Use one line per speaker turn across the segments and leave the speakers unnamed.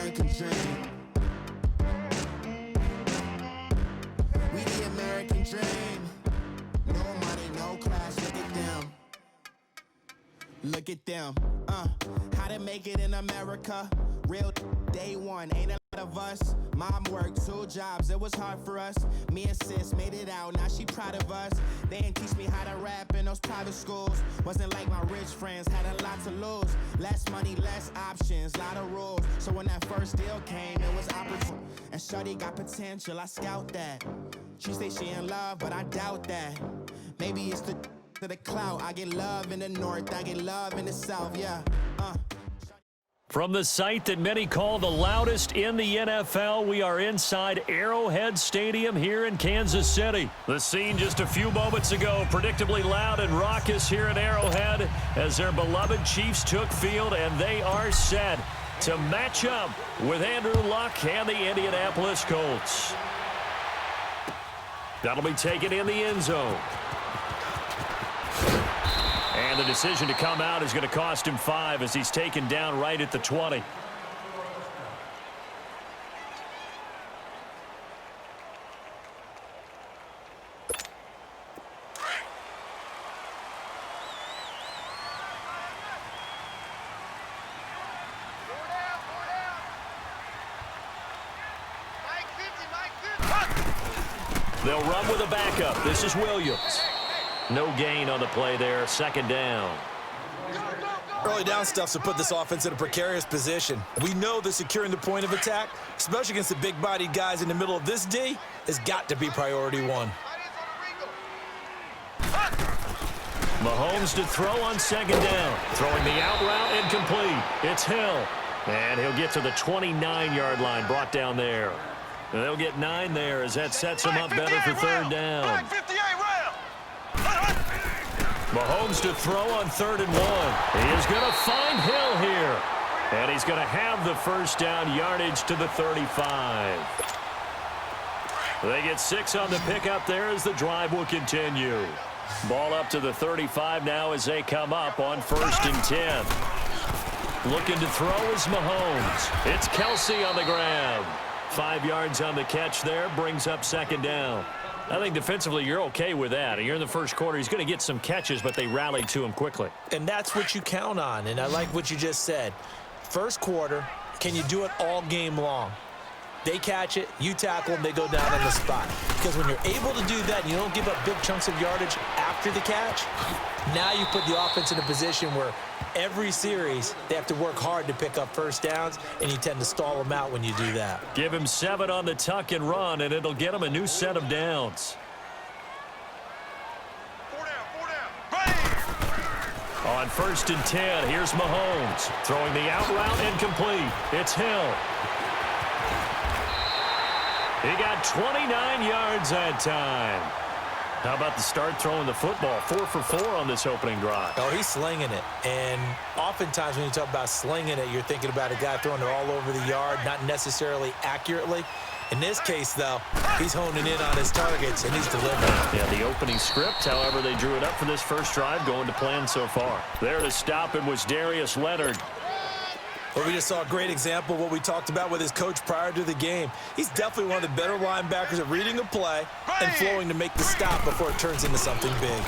American dream. We the American dream. No money, no class, look at them. Look at them. How to make it in America. Real day one, ain't a lot of us. Mom worked 2 jobs, it was hard for us. Me and sis made it out, now she proud of us. They didn't teach me how to rap in those private schools. Wasn't like my rich friends, had a lot to lose. Less money, less options, lot of rules. So when that first deal came, it was opportune. And shorty got potential, I scout that. She say she in love, but I doubt that. Maybe it's the clout. I get love in the north, I get love in the south, yeah.
From the site that many call the loudest in the NFL, we are inside Arrowhead Stadium here in Kansas City. The scene just a few moments ago, predictably loud and raucous here at Arrowhead as their beloved Chiefs took field, and they are set to match up with Andrew Luck and the Indianapolis Colts. That'll be taken in the end zone. And the decision to come out is going to cost him 5 as he's taken down right at the 20. They'll run with a backup. This is Williams. No gain on the play there. Second down.
Early down stuff to put this offense in a precarious position. We know that securing the point of attack, especially against the big-bodied guys in the middle of this D, has got to be priority 1.
Mahomes to throw on second down. Throwing the out route incomplete. It's Hill. And he'll get to the 29-yard line, brought down there. And they'll get 9 there as that sets him up better for third down. Mahomes to throw on 3rd and 1. He is going to find Hill here. And he's going to have the first down yardage to the 35. They get 6 on the pickup there as the drive will continue. Ball up to the 35 now as they come up on 1st and 10. Looking to throw is Mahomes. It's Kelsey on the grab. 5 yards on the catch there, brings up second down. I think defensively you're okay with that. You're in the first quarter. He's going to get some catches, but they rallied to him quickly.
And that's what you count on, and I like what you just said. First quarter, can you do it all game long? They catch it, you tackle them, they go down on the spot. Because when you're able to do that and you don't give up big chunks of yardage after the catch, now you put the offense in a position where every series they have to work hard to pick up first downs, and you tend to stall them out when you do that.
Give him 7 on the tuck and run, and it'll get him a new set of downs.
4 down.
On 1st and 10, here's Mahomes. Throwing the out route incomplete. It's Hill. He got 29 yards that time. How about the start throwing the football? 4 for 4 on this opening drive.
Oh, he's slinging it. And oftentimes when you talk about slinging it, you're thinking about a guy throwing it all over the yard, not necessarily accurately. In this case, though, he's honing in on his targets, and he's delivering.
Yeah, the opening script, however, they drew it up for this first drive, going to plan so far. There to stop him was Darius Leonard.
Well, we just saw a great example of what we talked about with his coach prior to the game. He's definitely one of the better linebackers at reading a play and flowing to make the stop before it turns into something big.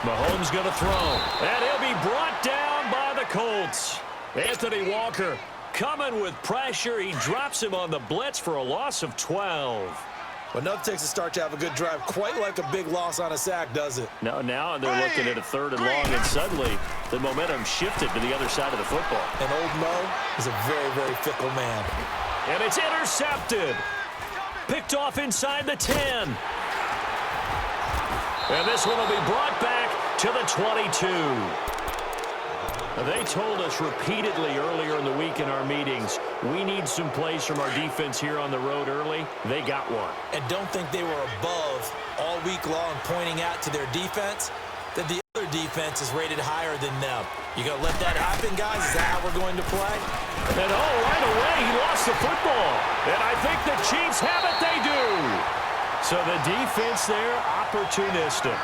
Mahomes going to throw, and he'll be brought down by the Colts. Anthony Walker coming with pressure. He drops him on the blitz for a loss of 12.
Well, enough takes a start to have a good drive, quite like a big loss on a sack, does it?
Now they're looking at a 3rd and long, and suddenly the momentum shifted to the other side of the football.
And old Mo is a very, very fickle man.
And it's intercepted. Picked off inside the 10. And this one will be brought back to the 22. They told us repeatedly earlier in the week in our meetings, we need some plays from our defense here on the road early. They got one.
And don't think they were above all week long pointing out to their defense that the other defense is rated higher than them. You going to let that happen, guys? Is that how we're going to play?
And right away, he lost the football. And I think the Chiefs have it. They do. So the defense there, opportunistic.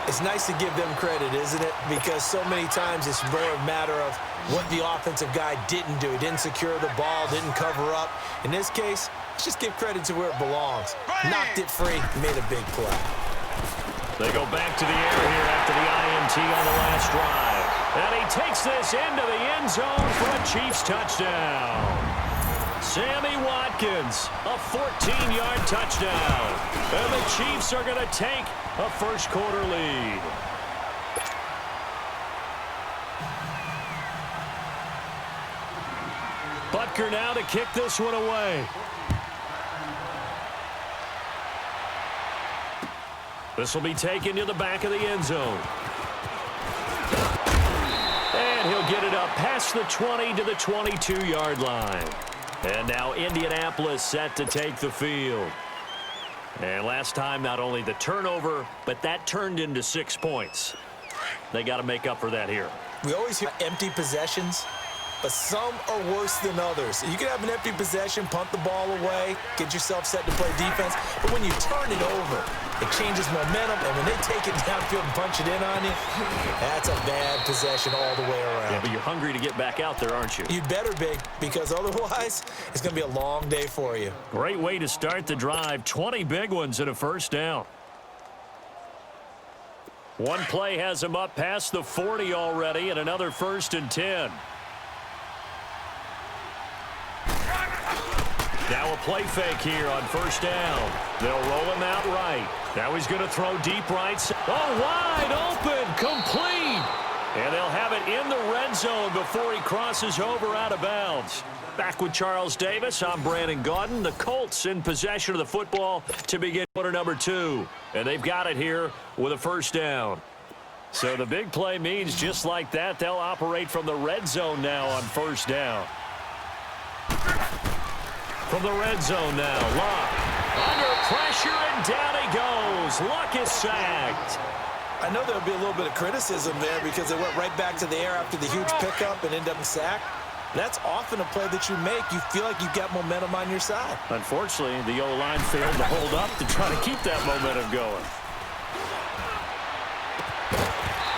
It's nice to give them credit, isn't it? Because so many times it's more a matter of what the offensive guy didn't do. He didn't secure the ball, didn't cover up. In this case, let's just give credit to where it belongs. Knocked it free, made a big play.
They go back to the air here after the INT on the last drive. And he takes this into the end zone for a Chiefs touchdown. Sammy Watkins, a 14-yard touchdown. And the Chiefs are going to take a first-quarter lead. Butker now to kick this one away. This will be taken to the back of the end zone. And he'll get it up past the 20 to the 22-yard line. And now Indianapolis set to take the field. And last time, not only the turnover, but that turned into 6 points. They got to make up for that here.
We always hear empty possessions, but some are worse than others. You can have an empty possession, punt the ball away, get yourself set to play defense, but when you turn it over, it changes momentum, and when they take it downfield and punch it in on you, that's a bad possession all the way around.
Yeah, but you're hungry to get back out there, aren't you?
You'd better be, because otherwise, it's going to be a long day for you.
Great way to start the drive. 20 big ones and a first down. One play has him up past the 40 already, and another 1st and 10. Now a play fake here on first down. They'll roll him out right. Now he's going to throw deep right. Oh, wide open, complete. And they'll have it in the red zone before he crosses over out of bounds. Back with Charles Davis, I'm Brandon Gaudin. The Colts in possession of the football to begin quarter number 2. And they've got it here with a first down. So the big play means just like that, they'll operate from the red zone now on first down. From the red zone now, Luck under pressure, and down he goes. Luck is sacked.
I know there'll be a little bit of criticism there because they went right back to the air after the huge pickup and ended up sacked. That's often a play that you make. You feel like you've got momentum on your side.
Unfortunately, the O-line failed to hold up to try to keep that momentum going.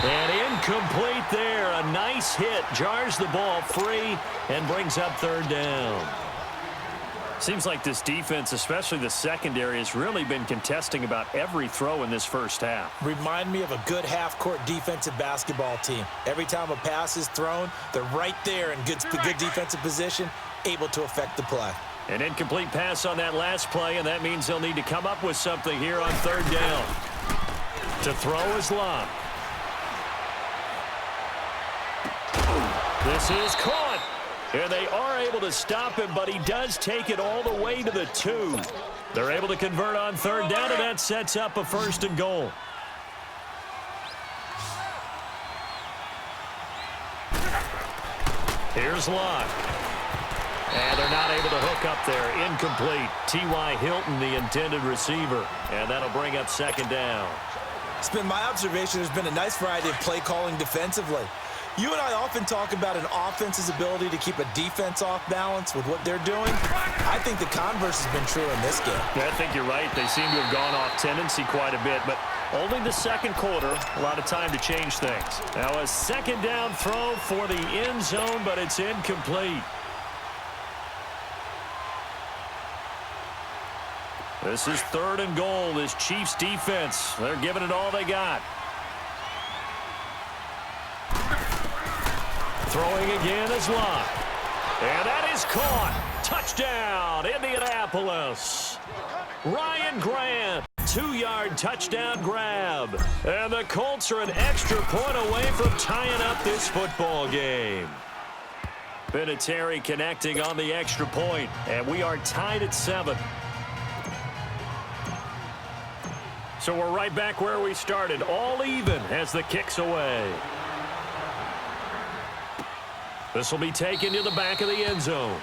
And incomplete there. A nice hit. Jars the ball free and brings up third down. Seems like this defense, especially the secondary, has really been contesting about every throw in this first half.
Remind me of a good half-court defensive basketball team. Every time a pass is thrown, they're right there in good defensive position, able to affect the play.
An incomplete pass on that last play, and that means they'll need to come up with something here on third down. To throw is Luck. This is caught. And they are able to stop him, but he does take it all the way to the 2. They're able to convert on third down, and that sets up a 1st and goal. Here's Luck. And they're not able to hook up there. Incomplete. T.Y. Hilton, the intended receiver. And that'll bring up 2nd down.
It's been my observation there's been a nice variety of play calling defensively. You and I often talk about an offense's ability to keep a defense off balance with what they're doing. I think the converse has been true in this game.
Yeah, I think you're right. They seem to have gone off tendency quite a bit, but only the second quarter, a lot of time to change things. Now a 2nd down throw for the end zone, but it's incomplete. This is 3rd and goal. This Chiefs defense, they're giving it all they got. Throwing again is Luck. And that is caught. Touchdown, Indianapolis. Ryan Grant, 2-yard touchdown grab. And the Colts are an extra point away from tying up this football game. Vinatieri connecting on the extra point, and we are tied at 7. So we're right back where we started, all even as the kick's away. This will be taken to the back of the end zone.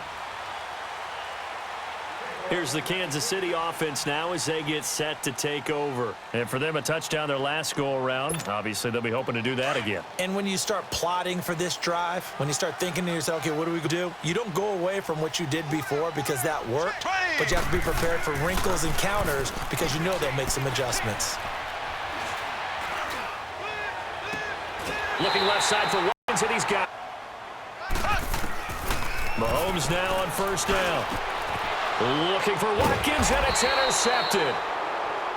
Here's the Kansas City offense now as they get set to take over. And for them, a touchdown their last go-around. Obviously, they'll be hoping to do that again.
And when you start plotting for this drive, when you start thinking to yourself, okay, what do we do? You don't go away from what you did before because that worked, but you have to be prepared for wrinkles and counters because you know they'll make some adjustments.
Looking left side for Watkins, and he's got Mahomes now on first down. Looking for Watkins, and it's intercepted.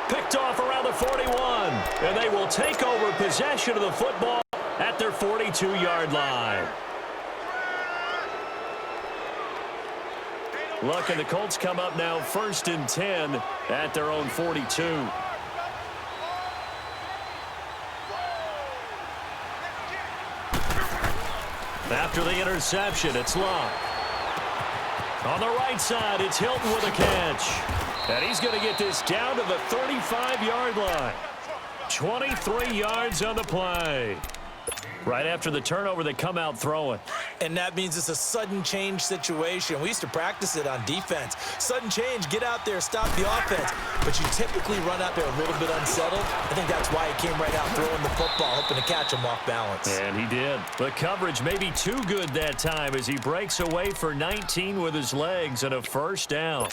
Picked off around the 41, and they will take over possession of the football at their 42-yard line. Look, and the Colts come up now 1st and 10 at their own 42. After the interception, it's Locke. On the right side, it's Hilton with a catch. And he's going to get this down to the 35-yard line. 23 yards on the play. Right after the turnover, they come out throwing.
And that means it's a sudden change situation. We used to practice it on defense. Sudden change, get out there, stop the offense. But you typically run out there a little bit unsettled. I think that's why he came right out throwing the football, hoping to catch him off balance.
And he did. The coverage may be too good that time as he breaks away for 19 with his legs and a first down.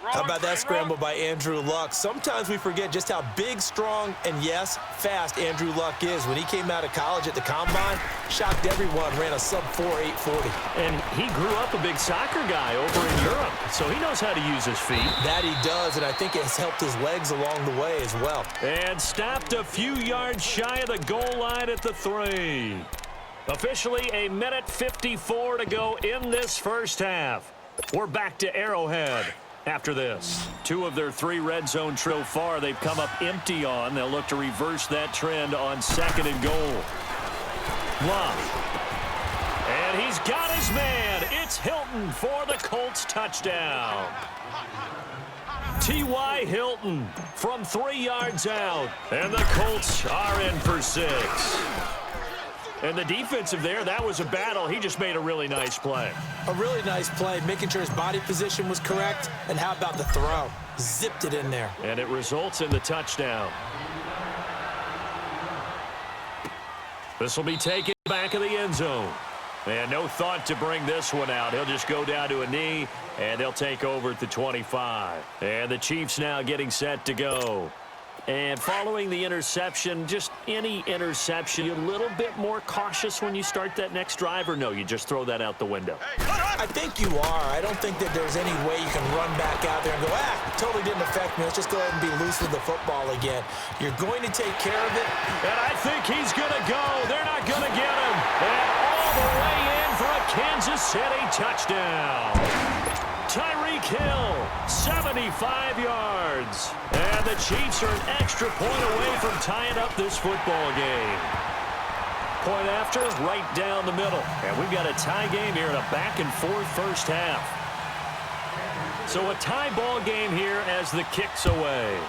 How about that scramble by Andrew Luck? Sometimes we forget just how big, strong, and, yes, fast Andrew Luck is. When he came out of college at the Combine, shocked everyone, ran a sub-4 840.
And he grew up a big soccer guy over in Europe, so he knows how to use his feet.
That he does, and I think it has helped his legs along the way as well.
And stopped a few yards shy of the goal line at the 3. Officially, 1:54 to go in this first half. We're back to Arrowhead. After this, 2 of their 3 red zone so far they've come up empty on. They'll look to reverse that trend on 2nd and goal. Love. And he's got his man. It's Hilton for the Colts touchdown. T.Y. Hilton from 3 yards out. And the Colts are in for 6. And the defensive there, that was a battle. He just made a really nice play.
A really nice play, making sure his body position was correct. And how about the throw? Zipped it in there.
And it results in the touchdown. This will be taken back of the end zone. And no thought to bring this one out. He'll just go down to a knee, and they'll take over at the 25. And the Chiefs now getting set to go. And following the interception, just any interception, you're a little bit more cautious when you start that next drive, or no, you just throw that out the window?
I think you are. I don't think that there's any way you can run back out there and go, it totally didn't affect me. Let's just go ahead and be loose with the football again. You're going to take care of it.
And I think he's going to go. They're not going to get him. And all the way in for a Kansas City touchdown. Tyreek Hill, 75 yards. And the Chiefs are an extra point away from tying up this football game. Point after, right down the middle. And we've got a tie game here in a back-and-forth first half. So a tie ball game here as the kick's away.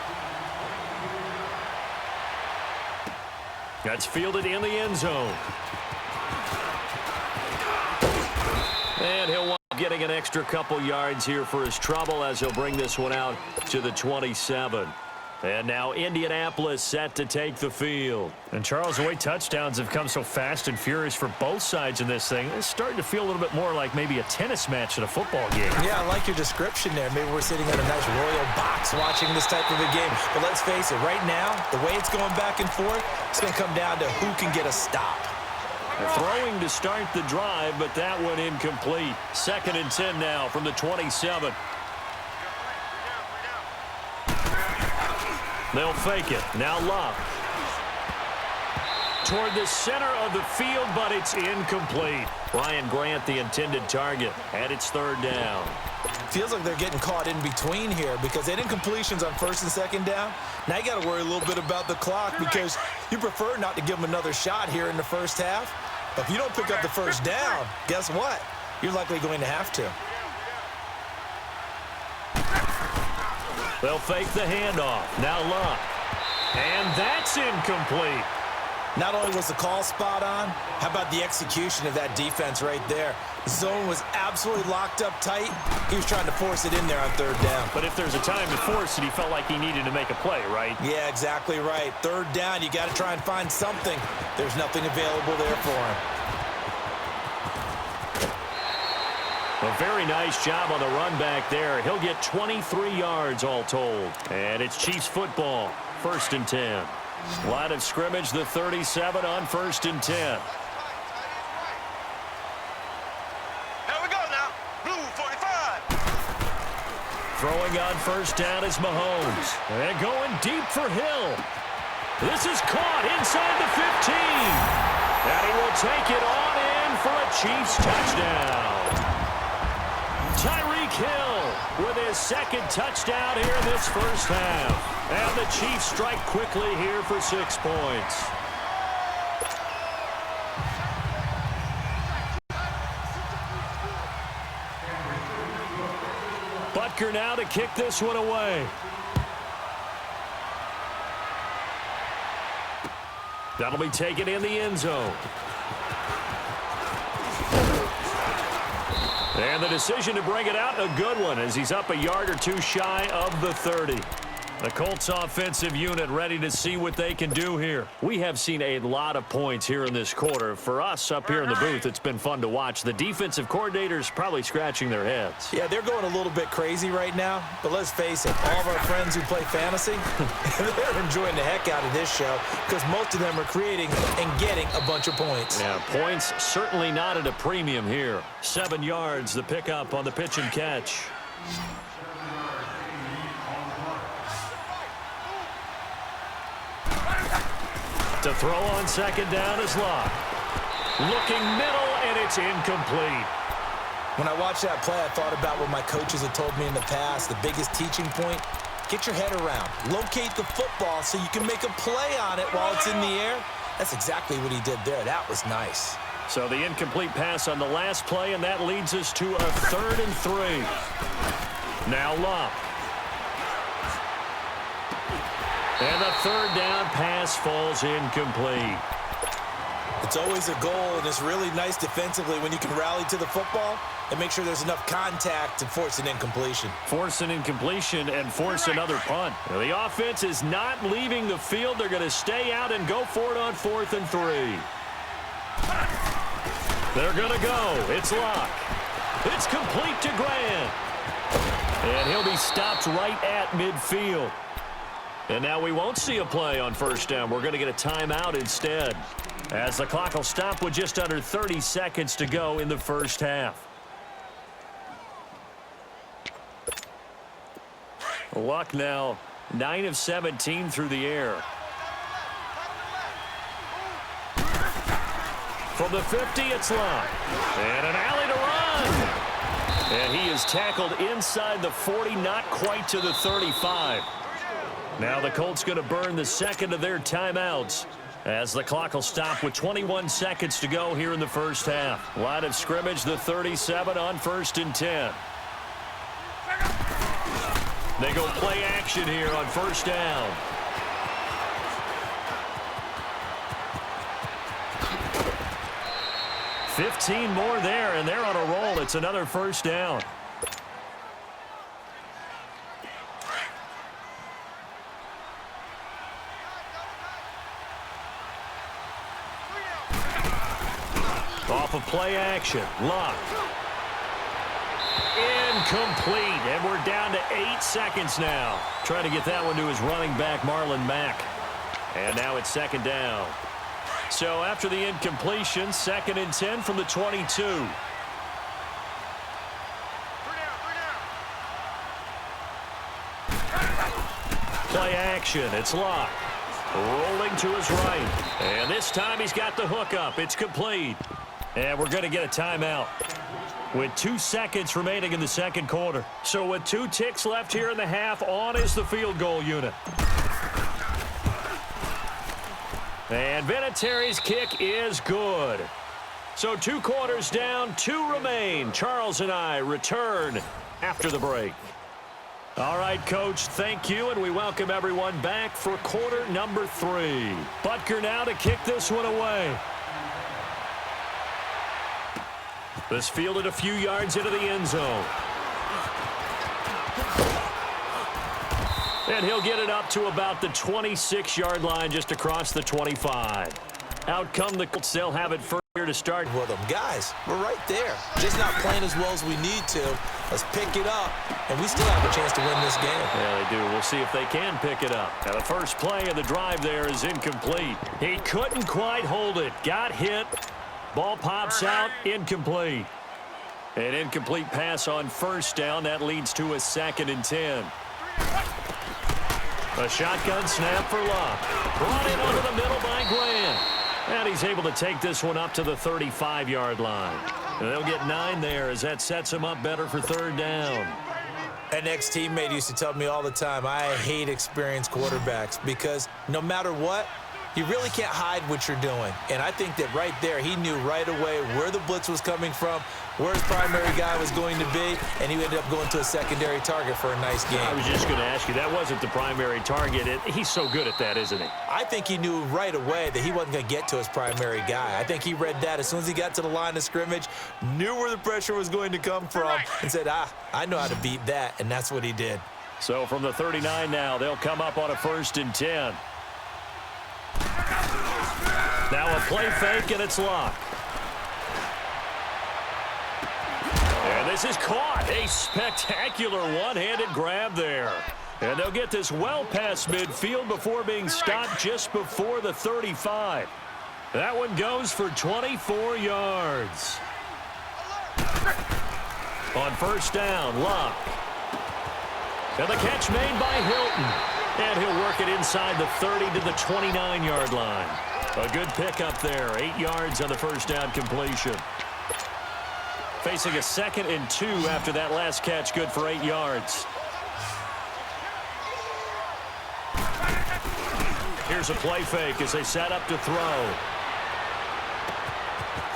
That's fielded in the end zone. And he'll wind up getting an extra couple yards here for his trouble as he'll bring this one out to the 27. And now Indianapolis set to take the field. And Charles, the way touchdowns have come so fast and furious for both sides in this thing, it's starting to feel a little bit more like maybe a tennis match in a football game.
Yeah, I like your description there. Maybe we're sitting in a nice royal box watching this type of a game. But let's face it, right now, the way it's going back and forth, it's going to come down to who can get a stop.
Throwing to start the drive, but that one incomplete. 2nd and 10 now from the 27. They'll fake it. Now Love. Toward the center of the field, but it's incomplete. Ryan Grant, the intended target, and it's 3rd down.
Feels like they're getting caught in between here because they had incompletions on 1st and 2nd down. Now you got to worry a little bit about the clock because you prefer not to give them another shot here in the first half. But if you don't pick up the 1st down, guess what? You're likely going to have to.
They'll fake the handoff. Now Love. And that's incomplete.
Not only was the call spot on, how about the execution of that defense right there? Zone was absolutely locked up tight. He was trying to force it in there on 3rd down.
But if there's a time to force it, he felt like he needed to make a play, right?
Yeah, exactly right. 3rd down, you got to try and find something. There's nothing available there for him.
A very nice job on the run back there. He'll get 23 yards all told. And it's Chiefs football, 1st and 10. Line of scrimmage, the 37 on 1st and 10.
Here we go now. Blue 45.
Throwing on 1st down is Mahomes. And going deep for Hill. This is caught inside the 15. And he will take it on in for a Chiefs touchdown. Tyreek Hill with his second touchdown here in this first half. And the Chiefs strike quickly here for 6 points. Butker now to kick this one away. That'll be taken in the end zone. And the decision to bring it out, a good one, as he's up a yard or two shy of the 30. The Colts offensive unit ready to see what they can do here. We have seen a lot of points here in this quarter. For us up here in the booth, it's been fun to watch. The defensive coordinators probably scratching their heads.
Yeah, they're going a little bit crazy right now, but let's face it, all of our friends who play fantasy, they're enjoying the heck out of this show because most of them are creating and getting a bunch of points.
Yeah, points certainly not at a premium here. 7 yards, the pickup on the pitch and catch. To throw on 2nd down is Locke. Looking middle, and it's incomplete.
When I watched that play, I thought about what my coaches had told me in the past. The biggest teaching point, get your head around. Locate the football so you can make a play on it while it's in the air. That's exactly what he did there. That was nice.
So the incomplete pass on the last play, and that leads us to a 3rd and 3. Now Locke. And the 3rd down pass falls incomplete.
It's always a goal, and it's really nice defensively when you can rally to the football and make sure there's enough contact to force an incompletion.
Force an incompletion and force another punt. Now, the offense is not leaving the field. They're going to stay out and go for it on 4th and 3. They're going to go. It's Locke. It's complete to Grant. And he'll be stopped right at midfield. And now we won't see a play on 1st down. We're going to get a timeout instead, as the clock will stop with just under 30 seconds to go in the first half. Luck now 9 of 17 through the air. From the 50, it's Luck. And an alley to run. And he is tackled inside the 40, not quite to the 35. Now the Colts going to burn the second of their timeouts, as the clock will stop with 21 seconds to go here in the first half. Line of scrimmage, the 37 on 1st and 10. They go play action here on 1st down. $15 more there, and they're on a roll. It's another 1st down. Off of play action. Locke. Incomplete. And we're down to 8 seconds now. Trying to get that one to his running back, Marlon Mack. And now it's 2nd down. So after the incompletion, 2nd and 10 from the 22. Play action. It's Locke. Rolling to his right. And this time he's got the hook up. It's complete. And we're going to get a timeout with 2 seconds remaining in the second quarter. So with 2 ticks left here in the half, on is the field goal unit. And Vinatieri's kick is good. So 2 quarters down, 2 remain. Charles and I return after the break. All right, Coach, thank you, and we welcome everyone back for quarter number 3. Butker now to kick this one away. This fielded a few yards into the end zone. And he'll get it up to about the 26-yard line, just across the 25. Out come the Colts. They'll have it first here to start.
Well, them guys, we're right there. Just not playing as well as we need to. Let's pick it up, and we still have a chance to win this game.
Yeah, they do. We'll see if they can pick it up. Now, the first play of the drive there is incomplete. He couldn't quite hold it. Got hit. Ball pops out. Incomplete. An incomplete pass on first down. That leads to a 2nd and 10. A shotgun snap for Luck. Brought in over the middle by Grant. And he's able to take this one up to the 35-yard line. And they'll get 9 there as that sets him up better for 3rd down.
An ex-teammate used to tell me all the time, I hate experienced quarterbacks because no matter what, you really can't hide what you're doing. And I think that right there, he knew right away where the blitz was coming from, where his primary guy was going to be, and he ended up going to a secondary target for a nice game.
I was just going to ask you, that wasn't the primary target. He's so good at that, isn't he?
I think he knew right away that he wasn't going to get to his primary guy. I think he read that as soon as he got to the line of scrimmage, knew where the pressure was going to come from, and said, I know how to beat that, and that's what he did.
So from the 39 now, they'll come up on a 1st and 10. Now a play fake, and it's Luck. And this is caught. A spectacular one-handed grab there. And they'll get this well past midfield before being stopped just before the 35. That one goes for 24 yards. On first down, Luck. And the catch made by Hilton. And he'll work it inside the 30 to the 29-yard line. A good pickup there. 8 yards on the first down completion. Facing a 2nd and 2 after that last catch. Good for 8 yards. Here's a play fake as they set up to throw.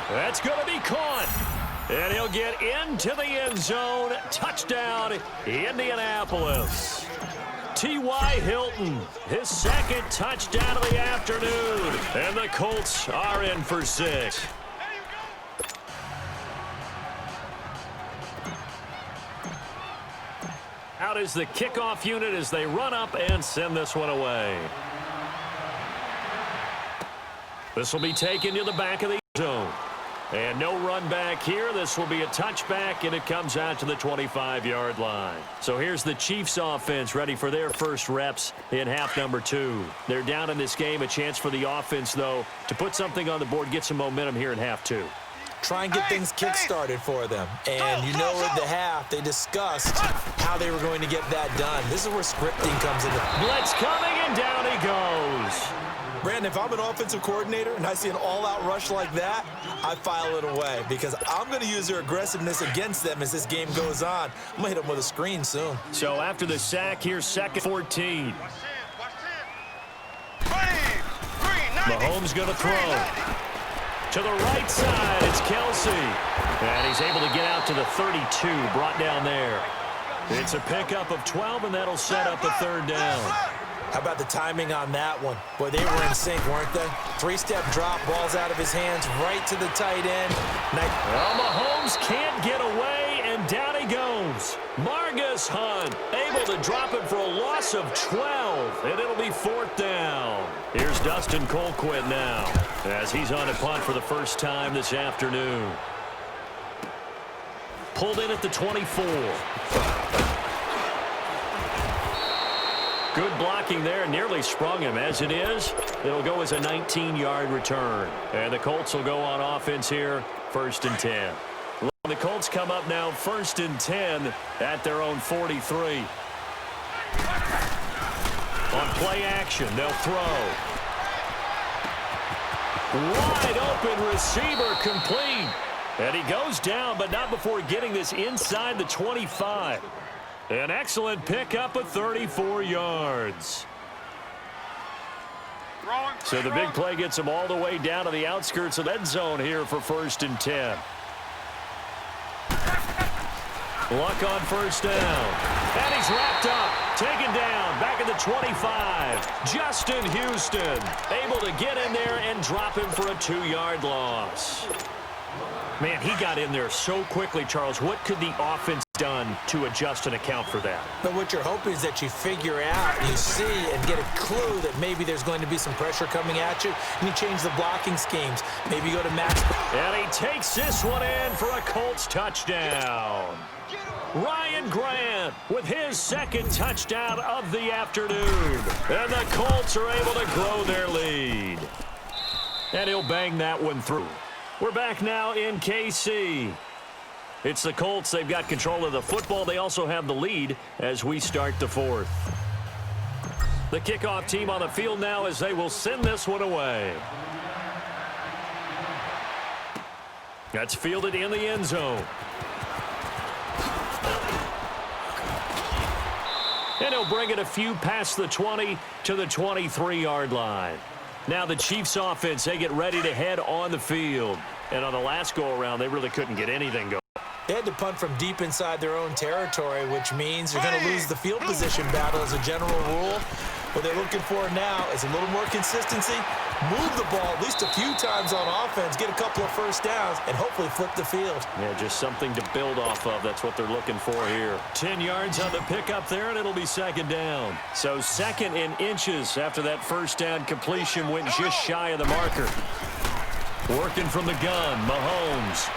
That's going to be caught. And he'll get into the end zone. Touchdown, Indianapolis. T.Y. Hilton, his 2nd touchdown of the afternoon. And the Colts are in for 6. Out is the kickoff unit as they run up and send this one away. This will be taken to the back of the zone. And no run back here. This will be a touchback, and it comes out to the 25-yard line. So here's the Chiefs offense ready for their first reps in half number 2. They're down in this game. A chance for the offense, though, to put something on the board, get some momentum here in half 2.
Try and get things kick-started for them. And you know at the half, they discussed how they were going to get that done. This is where scripting comes into play.
Blitz coming, and down he goes.
Brandon, if I'm an offensive coordinator and I see an all-out rush like that, I file it away because I'm going to use their aggressiveness against them as this game goes on. I'm going to hit them with a screen soon.
So after the sack, here's 2nd 14. Mahomes going to throw. To the right side, it's Kelsey. And he's able to get out to the 32, brought down there. It's a pickup of 12, and that'll set up a 3rd down.
How about the timing on that one? Boy, they were in sync, weren't they? 3-step drop, ball's out of his hands, right to the tight end.
Well, Mahomes can't get away, and down he goes. Margus Hunt able to drop it for a loss of 12, and it'll be 4th down. Here's Dustin Colquitt now, as he's on a punt for the first time this afternoon. Pulled in at the 24. Good blocking there, nearly sprung him. As it is, it'll go as a 19-yard return. And the Colts will go on offense here, 1st and 10. The Colts come up now 1st and 10 at their own 43. On play action, they'll throw. Wide open receiver complete. And he goes down, but not before getting this inside the 25. An excellent pickup of 34 yards. So the big play gets him all the way down to the outskirts of end zone here for 1st and 10. Luck on first down. And he's wrapped up. Taken down. Back at the 25. Justin Houston able to get in there and drop him for a 2-yard loss. Man, he got in there so quickly, Charles. What could the offense done to adjust and account for that?
But what you're hoping is that you figure out, you see, and get a clue that maybe there's going to be some pressure coming at you, and you change the blocking schemes. Maybe you go to max.
And he takes this one in for a Colts touchdown. Ryan Grant with his second touchdown of the afternoon. And the Colts are able to grow their lead. And he'll bang that one through. We're back now in KC. It's the Colts. They've got control of the football. They also have the lead as we start the fourth. The kickoff team on the field now as they will send this one away. That's fielded in the end zone. And he'll bring it a few past the 20 to the 23-yard line. Now the Chiefs offense, they get ready to head on the field. And on the last go-around, they really couldn't get anything going.
They had to punt from deep inside their own territory, which means you're going to lose the field position battle as a general rule. What they're looking for now is a little more consistency, move the ball at least a few times on offense, get a couple of first downs, and hopefully flip the field.
Yeah, just something to build off of. That's what they're looking for here. 10 yards on the pickup there, and it'll be second down. So second in inches after that first down completion went just shy of the marker. Working from the gun, Mahomes.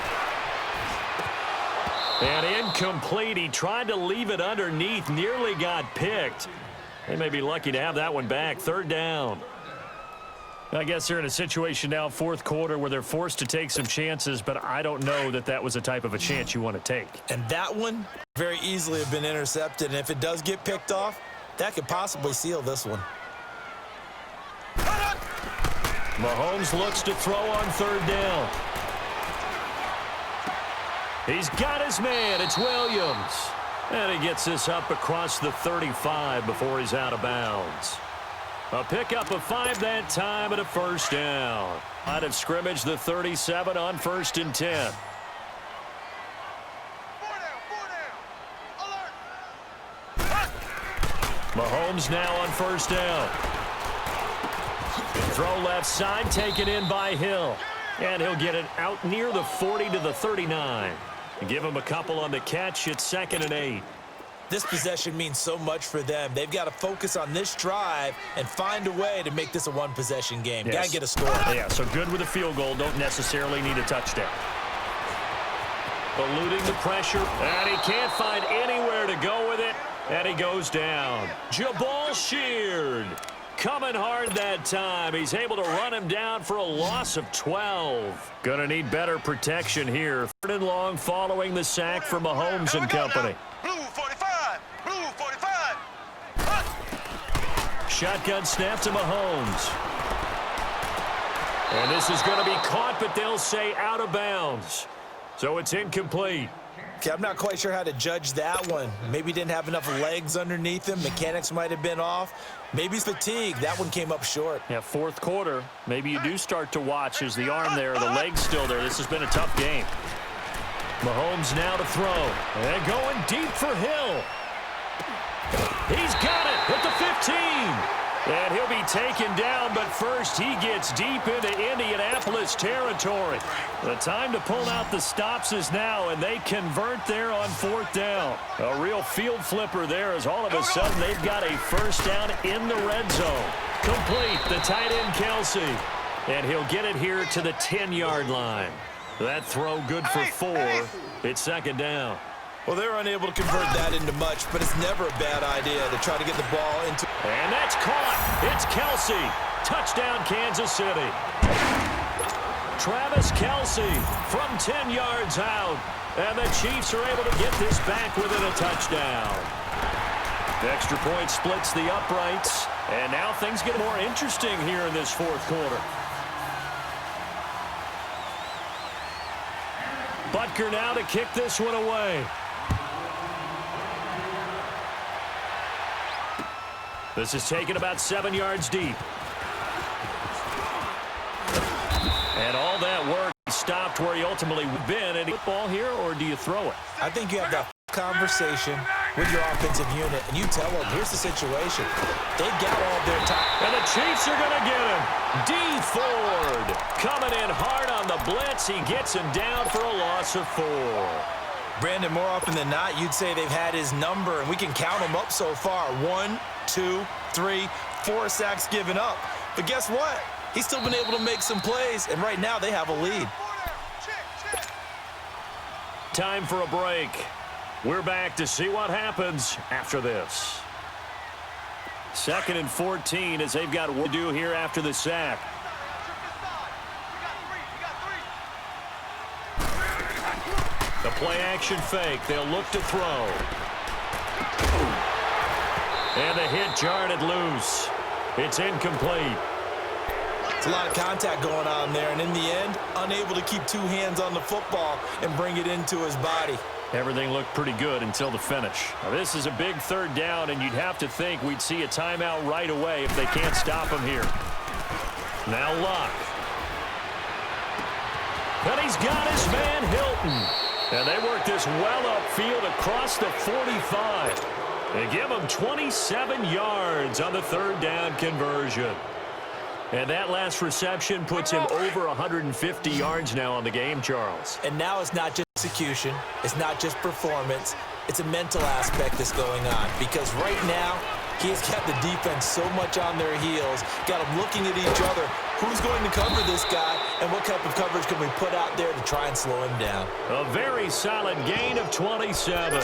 And incomplete. He tried to leave it underneath, nearly got picked. They may be lucky to have that one back. Third down. I guess they're in a situation now, fourth quarter, where they're forced to take some chances, but I don't know that that was the type of a chance you want to take.
And that one very easily have been intercepted, and if it does get picked off, that could possibly seal this one.
Mahomes looks to throw on third down. He's got his man. It's Williams. And he gets this up across the 35 before he's out of bounds. A pickup of 5 that time and a first down. Out of scrimmage, the 37 on 1st and 10. Mahomes now on first down. Throw left side, taken in by Hill. And he'll get it out near the 40 to the 39. Give him a couple on the catch. It's 2nd and 8.
This possession means so much for them. They've got to focus on this drive and find a way to make this a one-possession game.
Yes.
Got to get a score.
Yeah, so good with a field goal. Don't necessarily need a touchdown. Eluding the pressure, and he can't find anywhere to go with it, and he goes down. Jabal Sheard coming hard that time. He's able to run him down for a loss of 12. Going to need better protection here. 3rd and long following the sack from Mahomes and company.
Blue 45. Blue 45.
Shotgun snap to Mahomes. And this is going to be caught, but they'll say out of bounds. So it's incomplete.
Okay, I'm not quite sure how to judge that one. Maybe he didn't have enough legs underneath him. Mechanics might have been off. Maybe he's fatigued. That one came up short.
Yeah, fourth quarter. Maybe you do start to watch as the arm there, the leg's still there. This has been a tough game. Mahomes now to throw. And going deep for Hill. He's got it at the 15. And he'll be taken down, but first he gets deep into Indianapolis territory. The time to pull out the stops is now, and they convert there on 4th down. A real field flipper there as all of a sudden they've got a first down in the red zone. Complete, the tight end Kelsey. And he'll get it here to the 10-yard line. That throw good for 4. It's 2nd down.
Well, they're unable to convert that into much, but it's never a bad idea to try to get the ball into.
And that's caught. It's Kelsey. Touchdown, Kansas City. Travis Kelsey from 10 yards out. And the Chiefs are able to get this back within a touchdown. The extra point splits the uprights. And now things get more interesting here in this fourth quarter. Butker now to kick this one away. This is taken about 7 yards deep. And all that work stopped where he ultimately been. And football here, or do you throw it?
I think you have that conversation, with your offensive unit, and you tell them, here's the situation. They got all their time.
And the Chiefs are going to get him. D. Ford coming in hard on the blitz. He gets him down for a loss of 4.
Brandon, more often than not, you'd say they've had his number, and we can count them up so far. 1, 2, 3, 4 sacks given up. But guess what? He's still been able to make some plays, and right now they have a lead.
Time for a break. We're back to see what happens after this. 2nd and 14 as they've got what to do here after the sack. The play action fake. They'll look to throw. And the hit jarred it loose. It's incomplete.
It's a lot of contact going on there, and in the end, unable to keep 2 hands on the football and bring it into his body.
Everything looked pretty good until the finish. Now, this is a big 3rd down, and you'd have to think we'd see a timeout right away if they can't stop him here. Now Luck. And he's got his man Hilton. And they work this well upfield across the 45. They give him 27 yards on the 3rd down conversion. And that last reception puts him over 150 yards now on the game, Charles.
And now it's not just execution. It's not just performance. It's a mental aspect that's going on. Because right now, he has got the defense so much on their heels, got them looking at each other. Who's going to cover this guy, and what type of coverage can we put out there to try and slow him down?
A very solid gain of 27.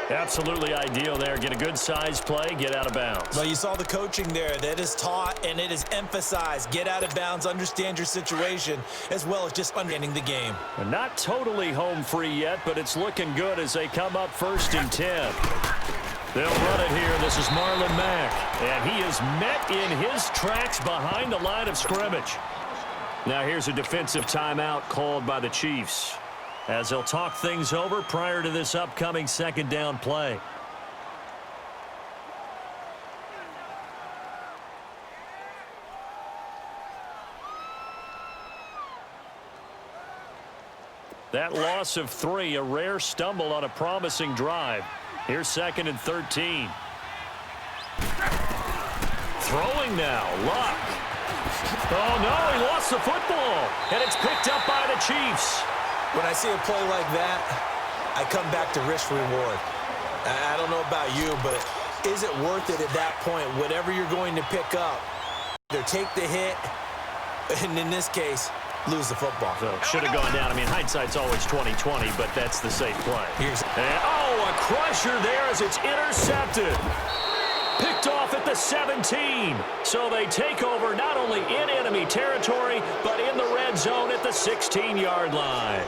Absolutely ideal there. Get a good size play, get out of bounds.
Well, you saw the coaching there. That is taught and it is emphasized. Get out of bounds, understand your situation, as well as just understanding the game.
And not totally home free yet, but it's looking good as they come up 1st and 10. They'll run it here. This is Marlon Mack. And he is met in his tracks behind the line of scrimmage. Now here's a defensive timeout called by the Chiefs, as they'll talk things over prior to this upcoming 2nd down play. That loss of 3, a rare stumble on a promising drive. Here's 2nd and 13. Throwing now, Luck. Oh, no, he lost the football, and it's picked up by the Chiefs.
When I see a play like that, I come back to risk reward. I don't know about you, but is it worth it at that point? Whatever you're going to pick up, either take the hit, and in this case, lose the football.
So should have gone down. I mean, hindsight's always 20/20, but that's the safe play. A crusher there as it's intercepted. Picked off at the 17. So they take over not only in enemy territory, but in the red zone at the 16-yard line.